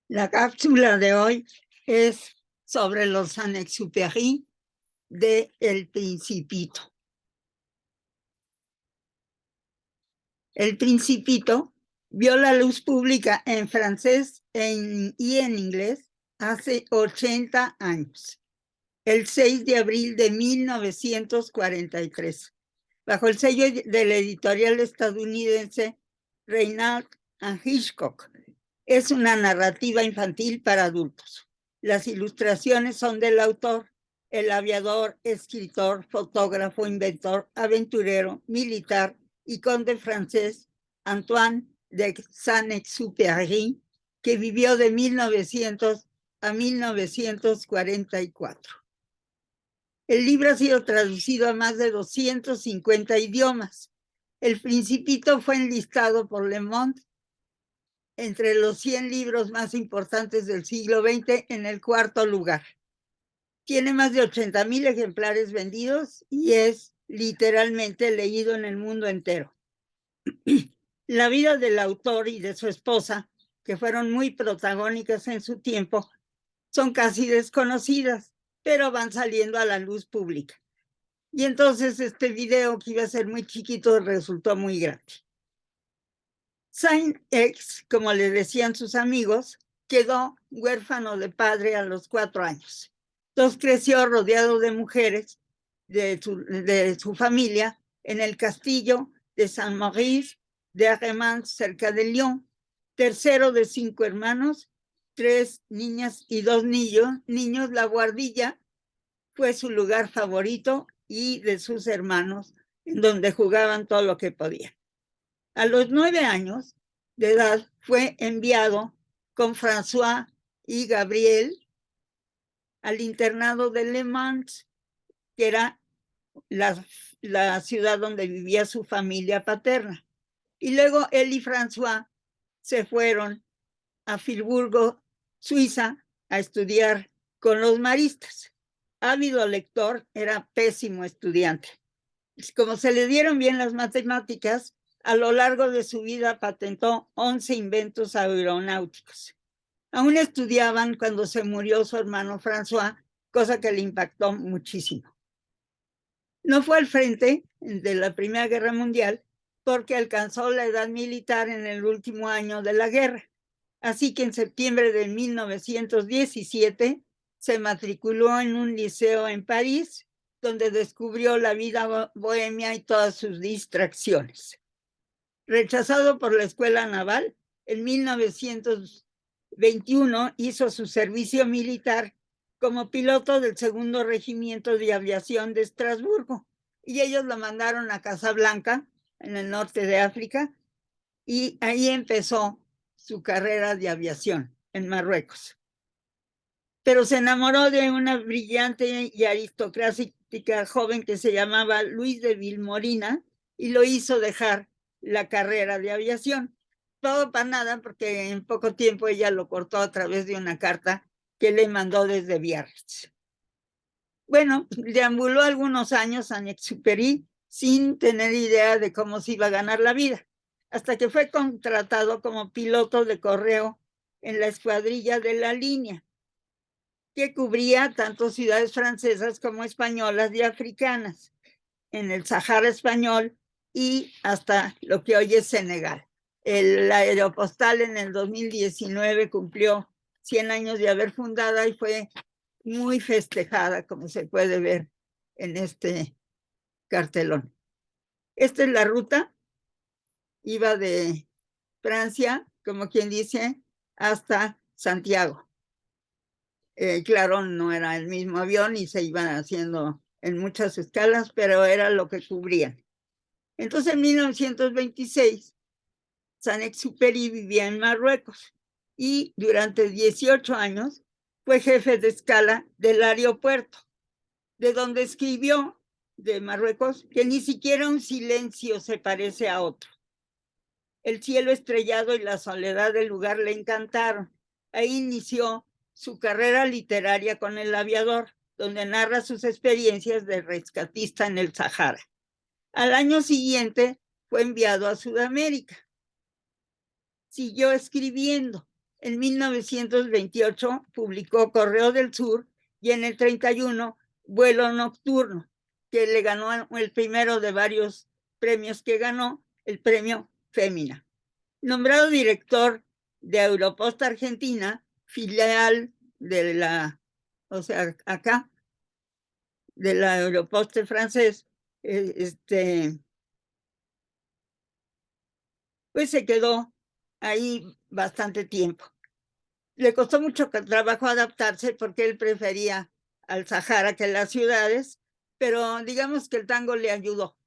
La cápsula de hoy es sobre los Saint-Exupéry de El Principito. El Principito vio la luz pública en francés y en inglés hace 80 años, el 6 de abril de 1943, bajo el sello de la editorial estadounidense Reynard and Hitchcock. Es una narrativa infantil para adultos. Las ilustraciones son del autor, el aviador, escritor, fotógrafo, inventor, aventurero, militar y conde francés Antoine de Saint-Exupéry, que vivió de 1900 a 1944. El libro ha sido traducido a más de 250 idiomas. El Principito fue enlistado por Le Monde entre los 100 libros más importantes del siglo XX en el cuarto lugar. Tiene más de 80,000 ejemplares vendidos y es literalmente leído en el mundo entero. La vida del autor y de su esposa, que fueron muy protagónicas en su tiempo, son casi desconocidas, pero van saliendo a la luz pública. Y entonces este video, que iba a ser muy chiquito, resultó muy grande. Saint-Ex, como le decían sus amigos, quedó huérfano de padre a los 4 años. Entonces creció rodeado de mujeres de su familia en el castillo de Saint-Maurice de Arremans, cerca de Lyon. Tercero de 5 hermanos, 3 niñas y 2 niños. La guardilla fue su lugar favorito y de sus hermanos, en donde jugaban todo lo que podían. A los 9 años de edad fue enviado con François y Gabriel al internado de Le Mans, que era la ciudad donde vivía su familia paterna. Y luego él y François se fueron a Friburgo, Suiza, a estudiar con los maristas. Ávido lector, era pésimo estudiante. Como se le dieron bien las matemáticas, a lo largo de su vida patentó 11 inventos aeronáuticos. Aún estudiaban cuando se murió su hermano François, cosa que le impactó muchísimo. No fue al frente de la Primera Guerra Mundial porque alcanzó la edad militar en el último año de la guerra. Así que en septiembre de 1917 se matriculó en un liceo en París, donde descubrió la vida bohemia y todas sus distracciones. Rechazado por la escuela naval, en 1921 hizo su servicio militar como piloto del segundo regimiento de aviación de Estrasburgo, y ellos lo mandaron a Casablanca, en el norte de África, y ahí empezó su carrera de aviación en Marruecos. Pero se enamoró de una brillante y aristocrática joven que se llamaba Luis de Vilmorina y lo hizo dejar la carrera de aviación. Todo para nada, porque en poco tiempo ella lo cortó a través de una carta que le mandó desde Biarritz. Bueno, deambuló algunos años a Saint-Exupéry sin tener idea de cómo se iba a ganar la vida, hasta que fue contratado como piloto de correo en la escuadrilla de la línea, que cubría tanto ciudades francesas como españolas y africanas, en el Sahara español y hasta lo que hoy es Senegal. La Aeropostal en el 2019 cumplió 100 años de haber fundada y fue muy festejada, como se puede ver en este cartelón. Esta es la ruta, iba de Francia, como quien dice, hasta Santiago. Claro, no era el mismo avión y se iban haciendo en muchas escalas, pero era lo que cubrían. Entonces, en 1926, Saint-Exupéry vivía en Marruecos y durante 18 años fue jefe de escala del aeropuerto, de donde escribió, de Marruecos, que ni siquiera un silencio se parece a otro. El cielo estrellado y la soledad del lugar le encantaron. Ahí inició su carrera literaria con El aviador, donde narra sus experiencias de rescatista en el Sahara. Al año siguiente fue enviado a Sudamérica. Siguió escribiendo En 1928 publicó Correo del Sur y en el 31 Vuelo Nocturno, que le ganó el primero de varios premios que ganó, el premio Fémina. Nombrado director de Aeropost Argentina, filial de la, o sea, acá, de la Aeroposte francés, pues se quedó ahí bastante tiempo. Le costó mucho trabajo adaptarse porque él prefería al Sahara que las ciudades, pero digamos que el tango le ayudó.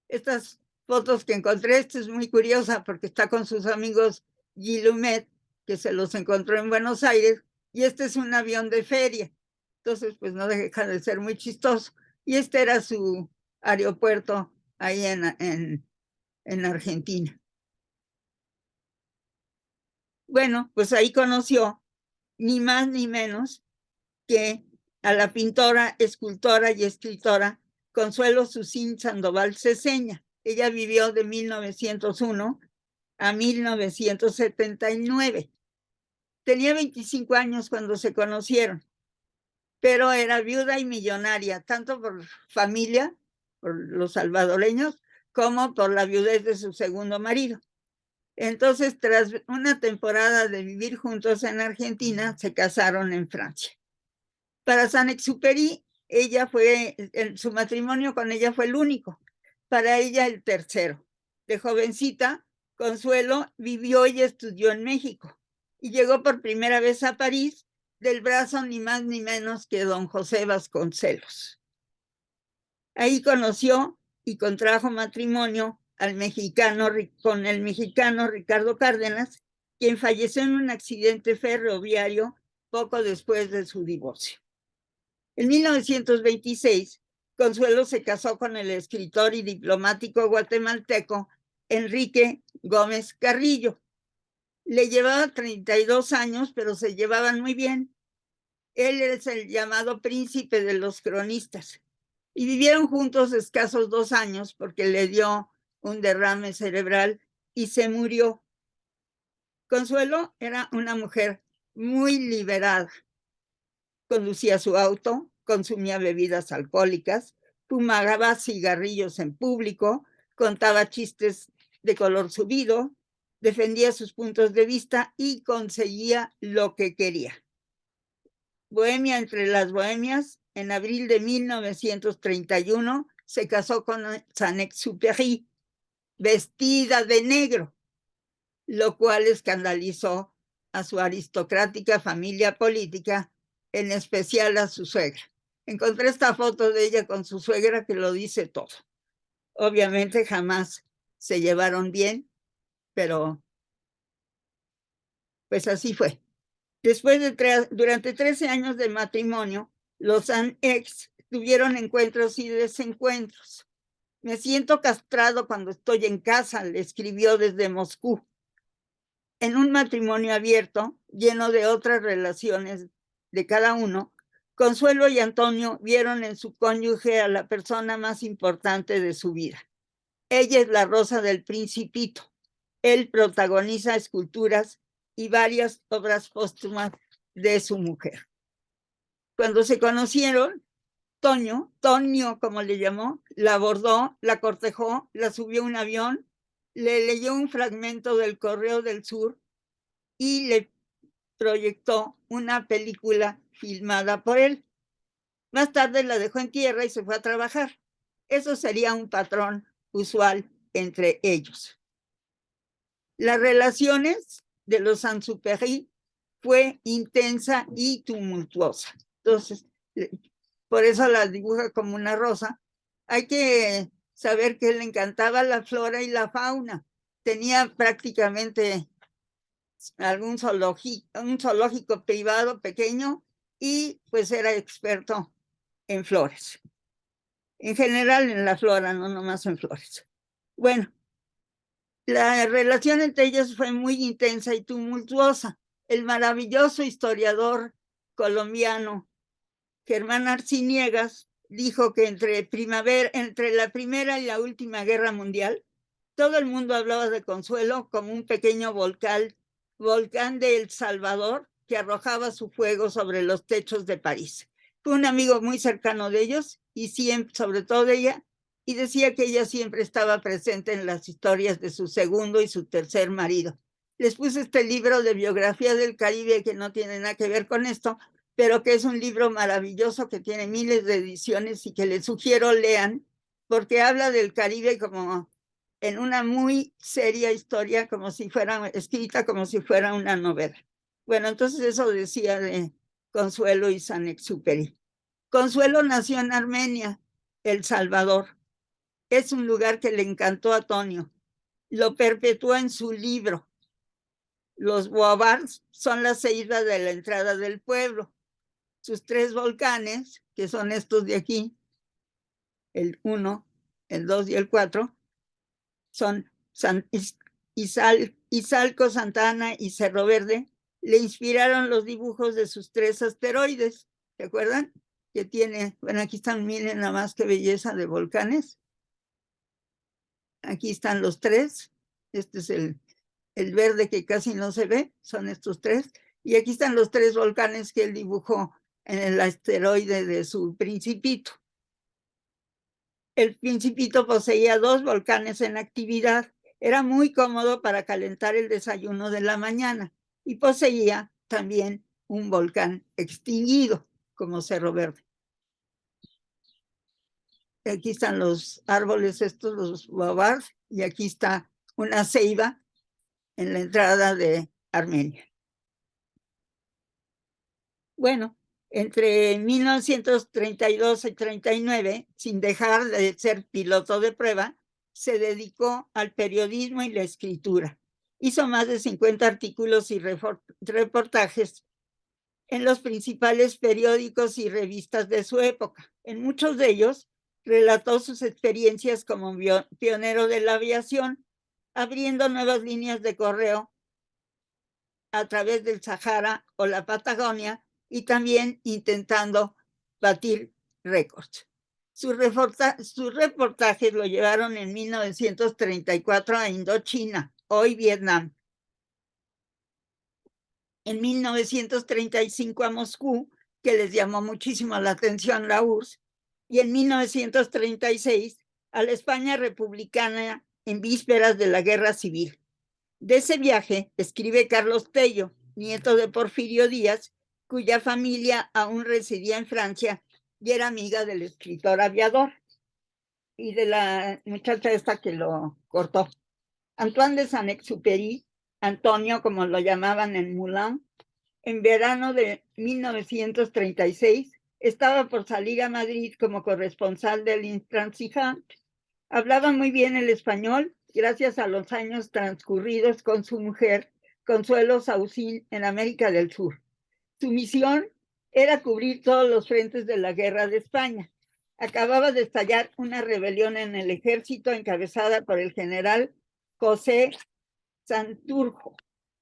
Estas fotos que encontré, esta es muy curiosa porque está con sus amigos Guillumet, que se los encontró en Buenos Aires, y este es un avión de feria. Entonces, pues no deja de ser muy chistoso. Y este era su aeropuerto ahí en Argentina. Bueno, pues ahí conoció ni más ni menos que a la pintora, escultora y escritora Consuelo Susín Sandoval Ceseña. Ella vivió de 1901 a 1979. Tenía 25 años cuando se conocieron, pero era viuda y millonaria, tanto por familia, por los salvadoreños, como por la viudez de su segundo marido. Entonces, tras una temporada de vivir juntos en Argentina, se casaron en Francia. Para Saint-Exupéry, su matrimonio con ella fue el único, para ella el tercero. De jovencita, Consuelo vivió y estudió en México y llegó por primera vez a París del brazo ni más ni menos que don José Vasconcelos. Ahí conoció y contrajo matrimonio con el mexicano Ricardo Cárdenas, quien falleció en un accidente ferroviario poco después de su divorcio. En 1926, Consuelo se casó con el escritor y diplomático guatemalteco Enrique Gómez Carrillo. Le llevaba 32 años, pero se llevaban muy bien. Él es el llamado príncipe de los cronistas. Y vivieron juntos escasos 2 años porque le dio un derrame cerebral y se murió. Consuelo era una mujer muy liberada. Conducía su auto, consumía bebidas alcohólicas, fumaba cigarrillos en público, contaba chistes de color subido, defendía sus puntos de vista y conseguía lo que quería. Bohemia entre las bohemias, en abril de 1931 se casó con Saint-Exupéry, vestida de negro, lo cual escandalizó a su aristocrática familia política, en especial a su suegra. Encontré esta foto de ella con su suegra que lo dice todo. Obviamente jamás se llevaron bien, pero pues así fue. Durante 13 años de matrimonio, los ex tuvieron encuentros y desencuentros. Me siento castrado cuando estoy en casa, le escribió desde Moscú. En un matrimonio abierto, lleno de otras relaciones de cada uno, Consuelo y Antonio vieron en su cónyuge a la persona más importante de su vida. Ella es la Rosa del Principito. Él protagoniza esculturas y varias obras póstumas de su mujer. Cuando se conocieron, Tonio, como le llamó, la abordó, la cortejó, la subió a un avión, le leyó un fragmento del Correo del Sur y le proyectó una película filmada por él. Más tarde la dejó en tierra y se fue a trabajar. Eso sería un patrón usual entre ellos. Las relaciones de los Saint-Exupéry fue intensa y tumultuosa. Entonces, por eso la dibuja como una rosa. Hay que saber que le encantaba la flora y la fauna. Tenía prácticamente un zoológico privado pequeño y pues era experto en flores. En general en la flora, no nomás en flores. Bueno, la relación entre ellos fue muy intensa y tumultuosa. El maravilloso historiador colombiano Germán Arciniegas dijo que entre la Primera y la Última Guerra Mundial, todo el mundo hablaba de Consuelo como un pequeño volcán de El Salvador, que arrojaba su fuego sobre los techos de París. Fue un amigo muy cercano de ellos y siempre, sobre todo de ella, y decía que ella siempre estaba presente en las historias de su segundo y su tercer marido. Les puse este libro de biografía del Caribe que no tiene nada que ver con esto, pero que es un libro maravilloso que tiene miles de ediciones y que les sugiero lean, porque habla del Caribe como en una muy seria historia, como si fuera escrita como si fuera una novela. Bueno, entonces eso decía de Consuelo y Saint-Exupéry. Consuelo nació en Armenia, El Salvador. Es un lugar que le encantó a Tonio. Lo perpetuó en su libro. Los Boabars son la ceiba de la entrada del pueblo. Sus 3 volcanes, que son estos de aquí, el 1, el 2 y el 4, son Izalco, Santa Ana y Cerro Verde. Le inspiraron los dibujos de sus 3 asteroides, ¿se acuerdan? Que tiene, bueno, aquí están, miren nada más qué belleza de volcanes. Aquí están los 3. Este es el verde que casi no se ve, son estos 3. Y aquí están los 3 volcanes que él dibujó en el asteroide de su Principito. El Principito poseía 2 volcanes en actividad. Era muy cómodo para calentar el desayuno de la mañana y poseía también un volcán extinguido, como Cerro Verde. Aquí están los árboles estos, los baobabs, y aquí está una ceiba en la entrada de Armenia. Bueno, entre 1932 y 39, sin dejar de ser piloto de prueba, se dedicó al periodismo y la escritura. Hizo más de 50 artículos y reportajes en los principales periódicos y revistas de su época. En muchos de ellos relató sus experiencias como pionero de la aviación, abriendo nuevas líneas de correo a través del Sahara o la Patagonia y también intentando batir récords. Sus reportajes lo llevaron en 1934 a Indochina, hoy Vietnam. En 1935 a Moscú, que les llamó muchísimo la atención la URSS, y en 1936 a la España republicana en vísperas de la Guerra Civil. De ese viaje escribe Carlos Tello, nieto de Porfirio Díaz, cuya familia aún residía en Francia y era amiga del escritor aviador y de la muchacha esta que lo cortó. Antoine de Saint-Exupéry, Antonio como lo llamaban en Moulin, en verano de 1936 estaba por salir a Madrid como corresponsal del Intransigente. Hablaba muy bien el español gracias a los años transcurridos con su mujer, Consuelo Sausín, en América del Sur. Su misión era cubrir todos los frentes de la guerra de España. Acababa de estallar una rebelión en el ejército encabezada por el general José Santurjo.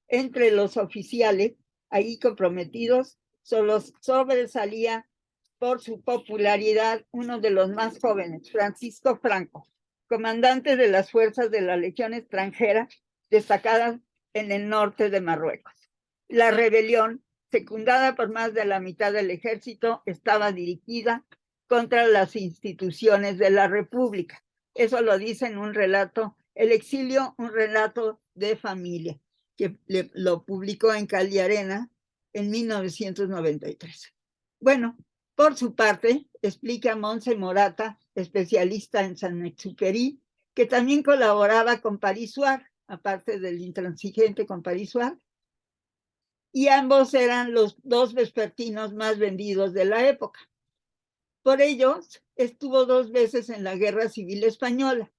Entre los oficiales ahí comprometidos solo sobresalía por su popularidad uno de los más jóvenes, Francisco Franco, comandante de las fuerzas de la Legión extranjera destacadas en el norte de Marruecos. La rebelión, secundada por más de la mitad del ejército, estaba dirigida contra las instituciones de la República. Eso lo dice en un relato, El exilio, un relato de familia, que lo publicó en Cal y Arena en 1993. Bueno, por su parte, explica Montse Morata, especialista en Saint-Exupéry, que también colaboraba con Paris Soir, aparte del Intransigente con Paris Soir, y ambos eran los 2 vespertinos más vendidos de la época. Por ellos, estuvo 2 veces en la Guerra Civil Española.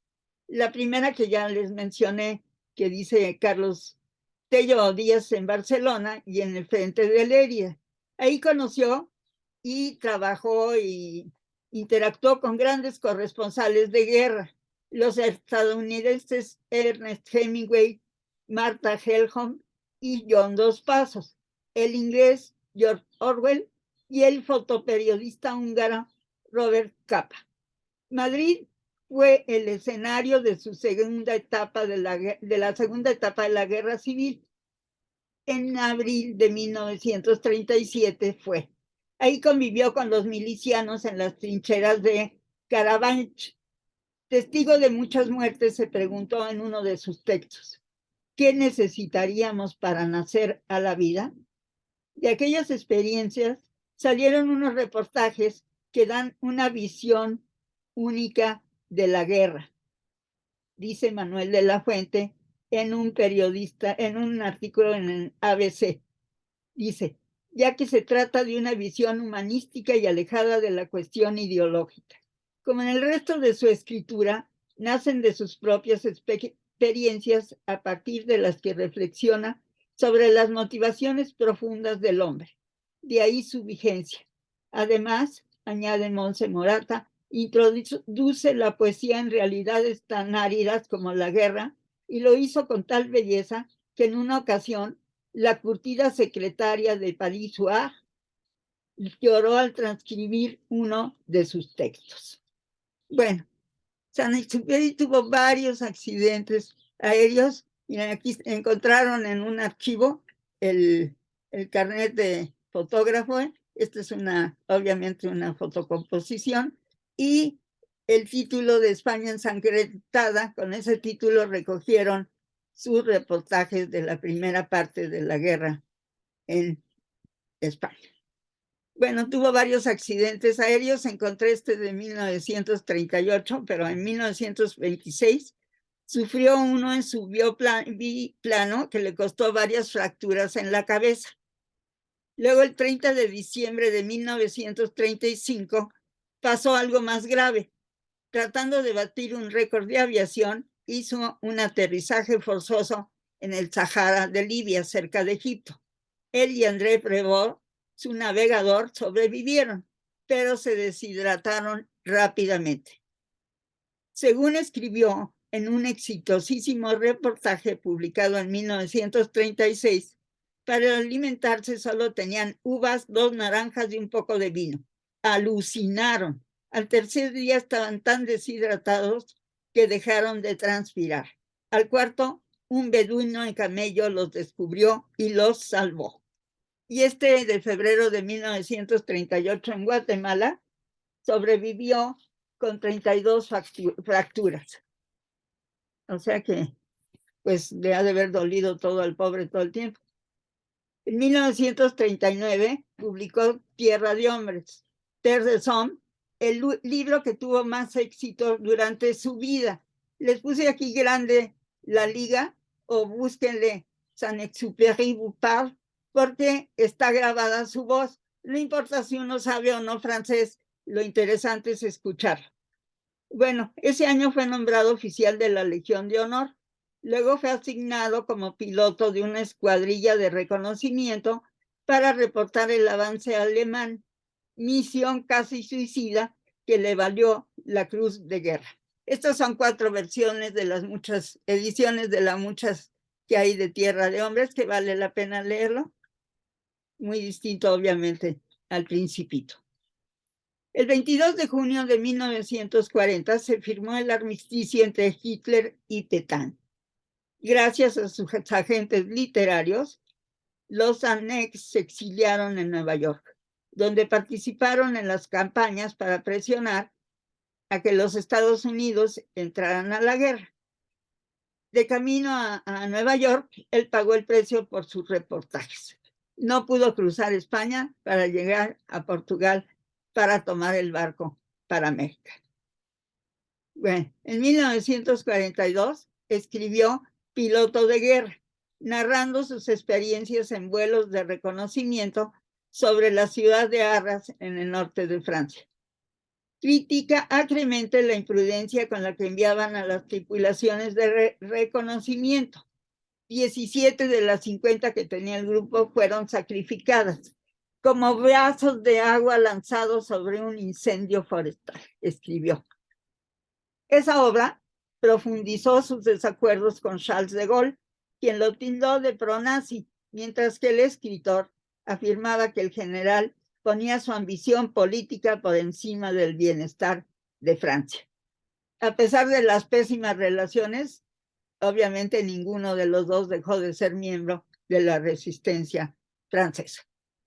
La primera que ya les mencioné, que dice Carlos Tello Díaz en Barcelona y en el frente de Lérida. Ahí conoció y trabajó y interactuó con grandes corresponsales de guerra, los estadounidenses Ernest Hemingway, Martha Gellhorn y John Dos Passos, el inglés George Orwell y el fotoperiodista húngaro Robert Capa. Madrid fue el escenario de su segunda etapa de la segunda etapa de la Guerra Civil. en abril de 1937 fue. Ahí convivió con los milicianos en las trincheras de Carabanchel. Testigo de muchas muertes, se preguntó en uno de sus textos: ¿qué necesitaríamos para nacer a la vida? De aquellas experiencias salieron unos reportajes que dan una visión única de la guerra, dice Manuel de la Fuente en un artículo en el ABC. Dice, ya que se trata de una visión humanística y alejada de la cuestión ideológica. Como en el resto de su escritura, nacen de sus propias experiencias a partir de las que reflexiona sobre las motivaciones profundas del hombre. De ahí su vigencia. Además, añade Montse Morata, introduce la poesía en realidades tan áridas como la guerra, y lo hizo con tal belleza que en una ocasión la curtida secretaria de París-Soir lloró al transcribir uno de sus textos. Bueno, Saint-Exupéry tuvo varios accidentes aéreos. Miren, aquí encontraron en un archivo el carnet de fotógrafo. Esta es obviamente una fotocomposición, y el título de España ensangrentada. Con ese título recogieron sus reportajes de la primera parte de la guerra en España. Bueno, tuvo varios accidentes aéreos. Encontré este de 1938, pero en 1926 sufrió uno en su biplano que le costó varias fracturas en la cabeza. Luego, el 30 de diciembre de 1935, pasó algo más grave. Tratando de batir un récord de aviación, hizo un aterrizaje forzoso en el Sahara de Libia, cerca de Egipto. Él y André Prevot, su navegador, sobrevivieron, pero se deshidrataron rápidamente. Según escribió en un exitosísimo reportaje publicado en 1936, para alimentarse solo tenían uvas, 2 naranjas y un poco de vino. Alucinaron. Al tercer día estaban tan deshidratados que dejaron de transpirar. Al cuarto, un beduino en camello los descubrió y los salvó. Y este de febrero de 1938 en Guatemala sobrevivió con 32 fracturas. O sea que, pues, le ha de haber dolido todo al pobre todo el tiempo. En 1939 publicó Tierra de Hombres, Terre des Hommes, el libro que tuvo más éxito durante su vida. Les puse aquí grande la liga, o búsquenle Saint-Exupéry vous parle, porque está grabada su voz. No importa si uno sabe o no francés, lo interesante es escucharlo. Bueno, ese año fue nombrado oficial de la Legión de Honor. Luego fue asignado como piloto de una escuadrilla de reconocimiento para reportar el avance alemán, misión casi suicida que le valió la Cruz de Guerra. Estas son 4 versiones de las muchas ediciones, de las muchas que hay de Tierra de Hombres, que vale la pena leerlo. Muy distinto, obviamente, al Principito. El 22 de junio de 1940 se firmó el armisticio entre Hitler y Pétain. Gracias a sus agentes literarios, los Annex se exiliaron en Nueva York, donde participaron en las campañas para presionar a que los Estados Unidos entraran a la guerra. De camino a Nueva York, él pagó el precio por sus reportajes. No pudo cruzar España para llegar a Portugal para tomar el barco para América. Bueno, en 1942 escribió Piloto de Guerra, narrando sus experiencias en vuelos de reconocimiento sobre la ciudad de Arras, en el norte de Francia. Critica acremente la imprudencia con la que enviaban a las tripulaciones de reconocimiento. 17 de las 50 que tenía el grupo fueron sacrificadas, como brazos de agua lanzados sobre un incendio forestal, escribió. Esa obra profundizó sus desacuerdos con Charles de Gaulle, quien lo tildó de pronazi, mientras que el escritor afirmaba que el general ponía su ambición política por encima del bienestar de Francia. A pesar de las pésimas relaciones, obviamente ninguno de los dos dejó de ser miembro de la resistencia francesa.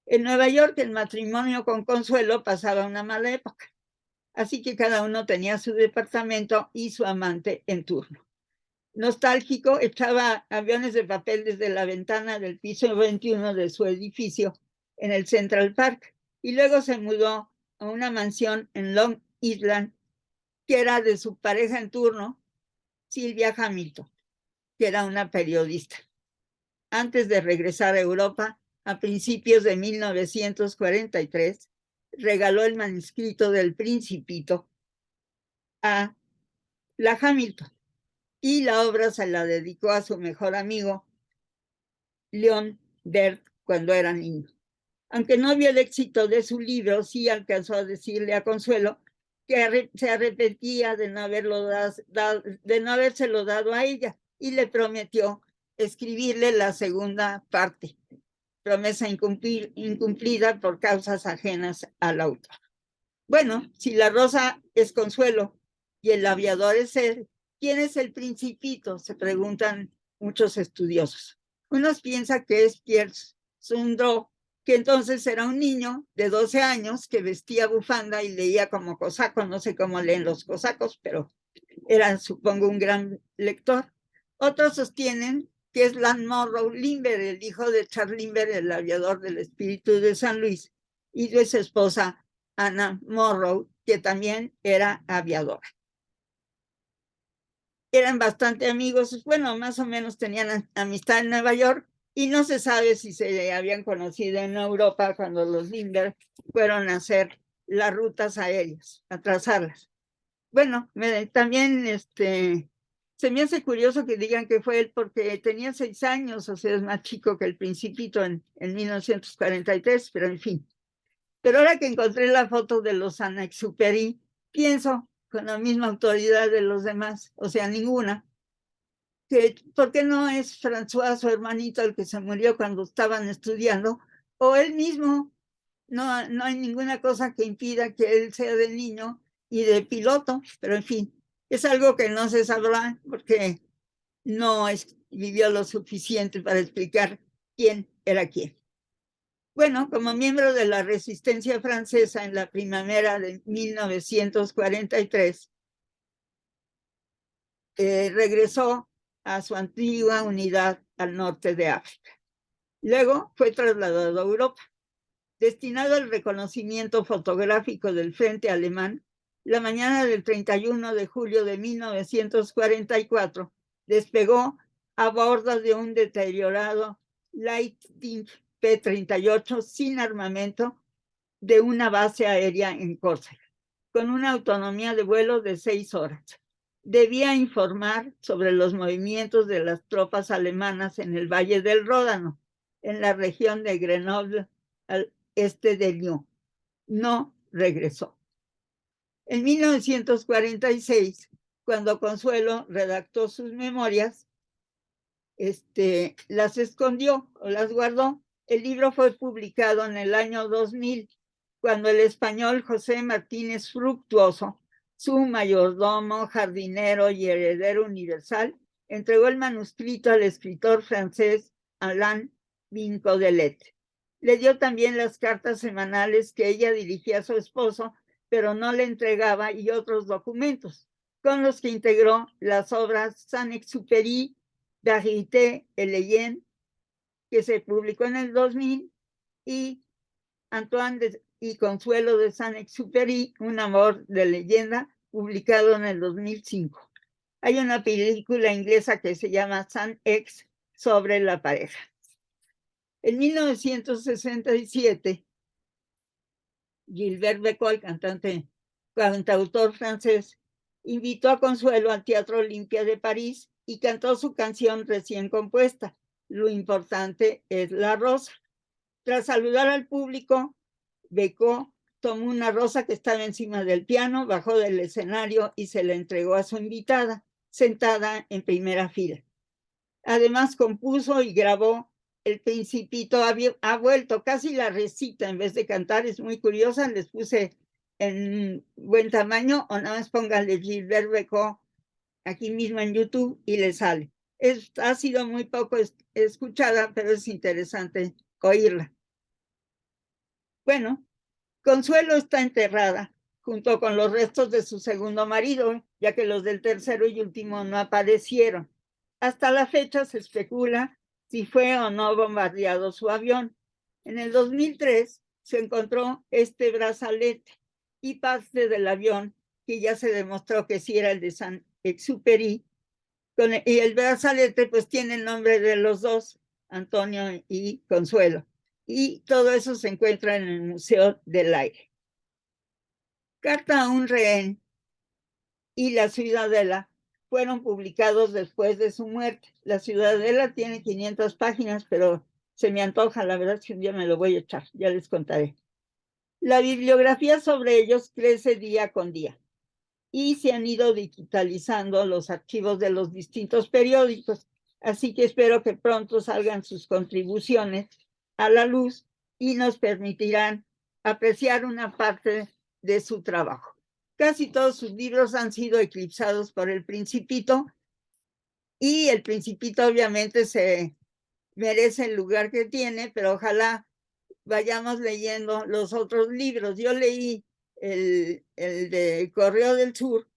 En Nueva York, el matrimonio con Consuelo pasaba una mala época, así que cada uno tenía su departamento y su amante en turno. Nostálgico, echaba aviones de papel desde la ventana del piso 21 de su edificio en el Central Park y luego se mudó a una mansión en Long Island que era de su pareja en turno, Sylvia Hamilton, que era una periodista. Antes de regresar a Europa, a principios de 1943, regaló el manuscrito del Principito a la Hamilton y la obra se la dedicó a su mejor amigo, Leon Bert, cuando era niño. Aunque no vio el éxito de su libro, sí alcanzó a decirle a Consuelo que se arrepentía de no habérselo dado a ella y le prometió escribirle la segunda parte, promesa incumplida por causas ajenas al autor. Bueno, si la rosa es Consuelo y el aviador es él, ¿quién es el Principito? Se preguntan muchos estudiosos. Unos piensan que es Pierre Sundro, que entonces era un niño de 12 años que vestía bufanda y leía como cosaco, no sé cómo leen los cosacos, pero era, supongo, un gran lector. Otros sostienen que es Morrow Lindbergh, el hijo de Charles Lindbergh, el aviador del Espíritu de San Luis, y de su esposa Anna Morrow, que también era aviadora. Eran bastante amigos, bueno, más o menos tenían amistad en Nueva York, y no se sabe si se habían conocido en Europa cuando los Lindbergh fueron a hacer las rutas aéreas, a trazarlas. Bueno, también se me hace curioso que digan que fue él porque tenía 6 años, o sea, es más chico que el Principito en 1943, pero en fin. Pero ahora que encontré la foto de los Saint-Exupéry, pienso con la misma autoridad de los demás, o sea, ninguna, que ¿por qué no es François, su hermanito, el que se murió cuando estaban estudiando, o él mismo? No hay ninguna cosa que impida que él sea de niño y de piloto, pero en fin, es algo que no se sabrá porque no vivió lo suficiente para explicar quién era quién. Bueno, como miembro de la resistencia francesa en la primavera de 1943, regresó a su antigua unidad al norte de África. Luego fue trasladado a Europa. Destinado al reconocimiento fotográfico del frente alemán, la mañana del 31 de julio de 1944 despegó a bordo de un deteriorado Lightning P-38 sin armamento de una base aérea en Córcega, con una autonomía de vuelo de 6 horas. Debía informar sobre los movimientos de las tropas alemanas en el Valle del Ródano, en la región de Grenoble, al este de Lyon. No regresó. En 1946, cuando Consuelo redactó sus memorias, las escondió o las guardó. El libro fue publicado en el año 2000, cuando el español José Martínez Fructuoso, su mayordomo, jardinero y heredero universal, entregó el manuscrito al escritor francés Alain Vincodelet. Le dio también las cartas semanales que ella dirigía a su esposo, pero no le entregaba, y otros documentos, con los que integró las obras Saint-Exupéry, Vérité et Leyenda, que se publicó en el 2000, y Antoine y Consuelo de Saint-Exupéry, Un amor de leyenda, publicado en el 2005. Hay una película inglesa que se llama Saint-Ex sobre la pareja. En 1967, Gilbert Bécaud, cantautor francés, invitó a Consuelo al Teatro Olimpia de París y cantó su canción recién compuesta, Lo importante es la rosa. Tras saludar al público, Bécaud tomó una rosa que estaba encima del piano, bajó del escenario y se la entregó a su invitada, sentada en primera fila. Además, compuso y grabó El Principito ha vuelto, casi la recita en vez de cantar, es muy curiosa, les puse en buen tamaño, o nada más pónganle Gilbert Bécaud aquí mismo en YouTube y le sale. Ha sido muy poco escuchada, pero es interesante oírla. Bueno, Consuelo está enterrada junto con los restos de su segundo marido, ya que los del tercero y último no aparecieron. Hasta la fecha se especula si fue o no bombardeado su avión. En el 2003 se encontró este brazalete y parte del avión, que ya se demostró que sí era el de Saint-Exupéry, y el brazalete pues tiene el nombre de los dos, Antonio y Consuelo. Y todo eso se encuentra en el Museo del Aire. Carta a un rehén y La Ciudadela fueron publicados después de su muerte. La Ciudadela tiene 500 páginas, pero se me antoja, la verdad es que un día me lo voy a echar, ya les contaré. La bibliografía sobre ellos crece día con día y se han ido digitalizando los archivos de los distintos periódicos, así que espero que pronto salgan sus contribuciones a la luz y nos permitirán apreciar una parte de su trabajo. Casi todos sus libros han sido eclipsados por El Principito, y El Principito obviamente se merece el lugar que tiene, pero ojalá vayamos leyendo los otros libros. Yo leí el de Correo del Sur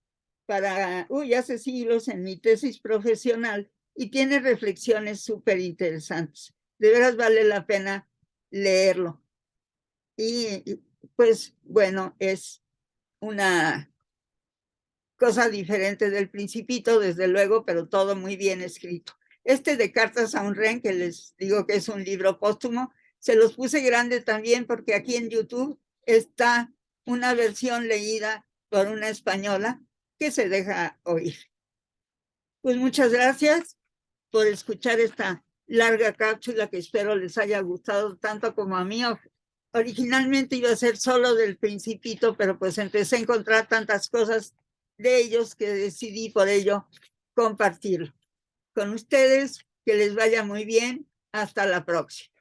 para, hace siglos en mi tesis profesional, y tiene reflexiones súper interesantes. De veras vale la pena leerlo. Y pues bueno, es una cosa diferente del Principito, desde luego, pero todo muy bien escrito. Este de Cartas a un Rehén, que les digo que es un libro póstumo, se los puse grande también porque aquí en YouTube está una versión leída por una española que se deja oír. Pues muchas gracias por escuchar esta larga cápsula que espero les haya gustado tanto como a mí. Originalmente iba a ser solo del Principito, pero pues empecé a encontrar tantas cosas de ellos que decidí por ello compartirlo con ustedes. Que les vaya muy bien. Hasta la próxima.